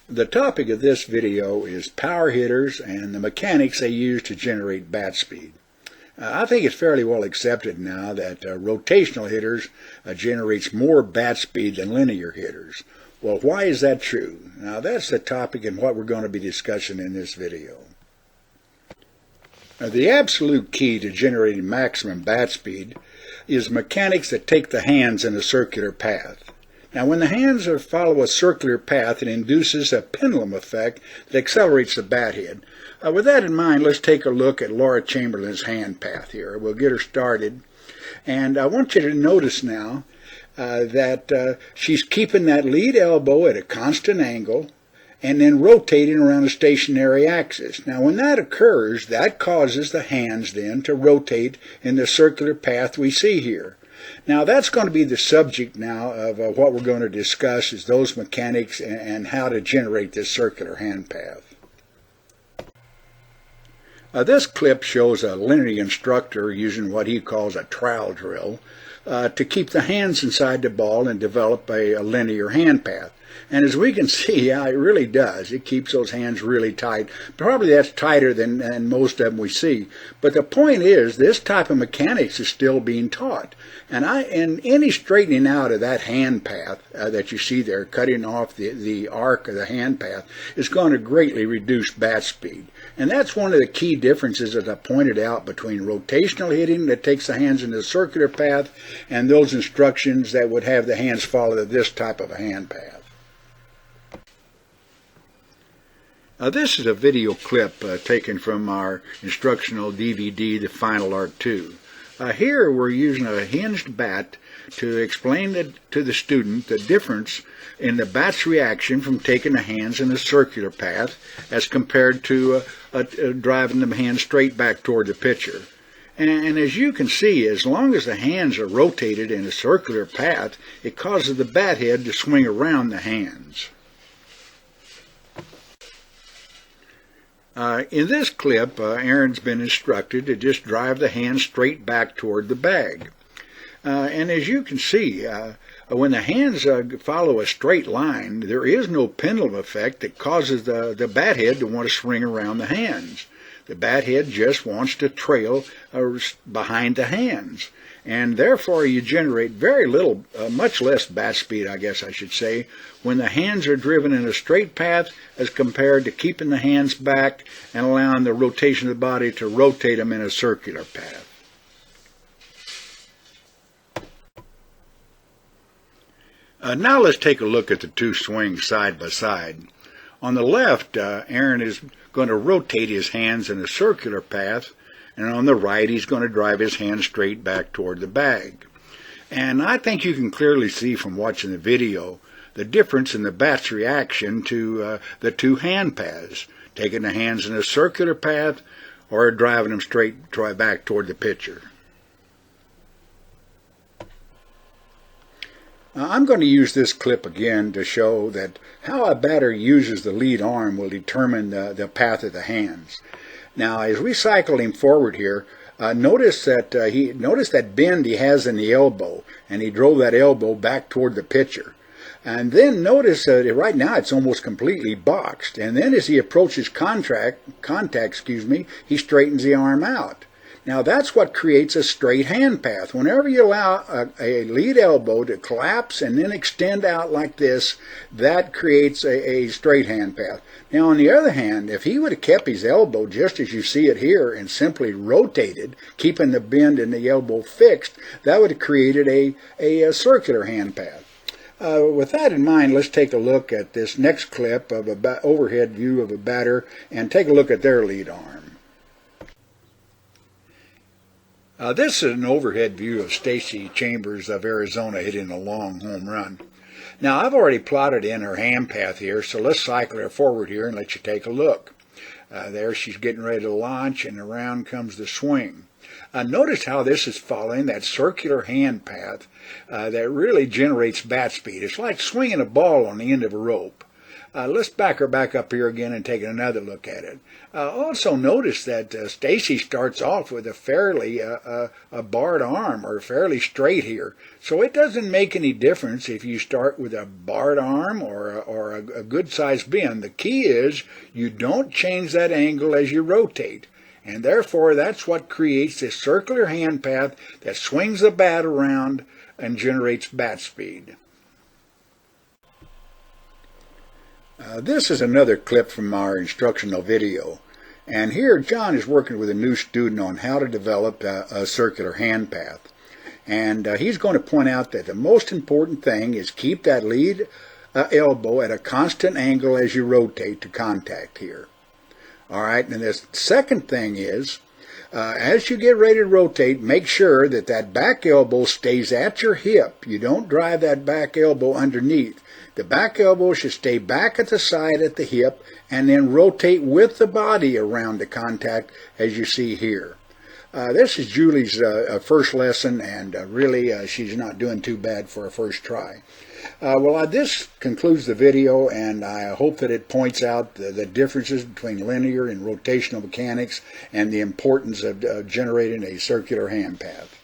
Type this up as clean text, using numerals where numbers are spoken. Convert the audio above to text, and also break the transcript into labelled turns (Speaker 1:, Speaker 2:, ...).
Speaker 1: The topic of this video is power hitters and the mechanics they use to generate bat speed. I think it's fairly well accepted now that rotational hitters generates more bat speed than linear hitters. Well, why is that true? Now that's the topic and what we're going to be discussing in this video. The absolute key to generating maximum bat speed is mechanics that take the hands in a circular path. Now, when the hands follow a circular path, it induces a pendulum effect that accelerates the bat head. With that in mind, let's take a look at Laura Chamberlain's hand path here. We'll get her started. And I want you to notice now that she's keeping that lead elbow at a constant angle and then rotating around a stationary axis. Now, when that occurs, that causes the hands then to rotate in the circular path we see here. Now, that's going to be the subject now of what we're going to discuss, is those mechanics and how to generate this circular hand path. This clip shows a linear instructor using what he calls a trowel drill to keep the hands inside the ball and develop a linear hand path. And as we can see, yeah, it really does. It keeps those hands really tight. Probably that's tighter than most of them we see. But the point is, this type of mechanics is still being taught. And any straightening out of that hand path that you see there, cutting off the arc of the hand path, is going to greatly reduce bat speed. And that's one of the key differences, as I pointed out, between rotational hitting that takes the hands in the circular path and those instructions that would have the hands follow this type of a hand path. This is a video clip taken from our instructional DVD, The Final Art 2. Here we're using a hinged bat to explain to the student the difference in the bat's reaction from taking the hands in a circular path as compared to driving the hands straight back toward the pitcher. And as you can see, as long as the hands are rotated in a circular path, it causes the bat head to swing around the hands. In this clip, Aaron's been instructed to just drive the hand straight back toward the bag. And as you can see, when the hands follow a straight line, there is no pendulum effect that causes the bat head to want to swing around the hands. The bat head just wants to trail behind the hands. And therefore you generate very little, much less bat speed, I guess I should say, when the hands are driven in a straight path as compared to keeping the hands back and allowing the rotation of the body to rotate them in a circular path. Now let's take a look at the two swings side by side. On the left, Aaron is going to rotate his hands in a circular path, and on the right, he's going to drive his hands straight back toward the bag. And I think you can clearly see from watching the video the difference in the bat's reaction to the two hand paths, taking the hands in a circular path or driving them straight back toward the pitcher. I'm going to use this clip again to show that how a batter uses the lead arm will determine the path of the hands. Now, as we cycle him forward here, notice that bend he has in the elbow, and he drove that elbow back toward the pitcher. And then notice that right now it's almost completely boxed. And then as he approaches contact, he straightens the arm out. Now that's what creates a straight hand path. Whenever you allow a lead elbow to collapse and then extend out like this, that creates a straight hand path. Now on the other hand, if he would have kept his elbow just as you see it here and simply rotated, keeping the bend in the elbow fixed, that would have created a circular hand path. With that in mind, let's take a look at this next clip of an overhead view of a batter and take a look at their lead arm. This is an overhead view of Stacey Chambers of Arizona hitting a long home run. Now, I've already plotted in her hand path here, so let's cycle her forward here and let you take a look. There she's getting ready to launch, and around comes the swing. Notice how this is following that circular hand path that really generates bat speed. It's like swinging a ball on the end of a rope. Let's back her back up here again and take another look at it. Also notice that Stacy starts off with a fairly a barred arm, or fairly straight here. So it doesn't make any difference if you start with a barred arm or a good sized bend. The key is you don't change that angle as you rotate. And therefore that's what creates this circular hand path that swings the bat around and generates bat speed. This is another clip from our instructional video, and here John is working with a new student on how to develop a circular hand path, and he's going to point out that the most important thing is keep that lead elbow at a constant angle as you rotate to contact here. Alright, and the second thing is as you get ready to rotate, make sure that that back elbow stays at your hip. You don't drive that back elbow underneath. The back elbow should stay back at the side at the hip and then rotate with the body around the contact as you see here. This is Julie's first lesson, and really she's not doing too bad for a first try. This concludes the video, and I hope that it points out the differences between linear and rotational mechanics and the importance of generating a circular hand path.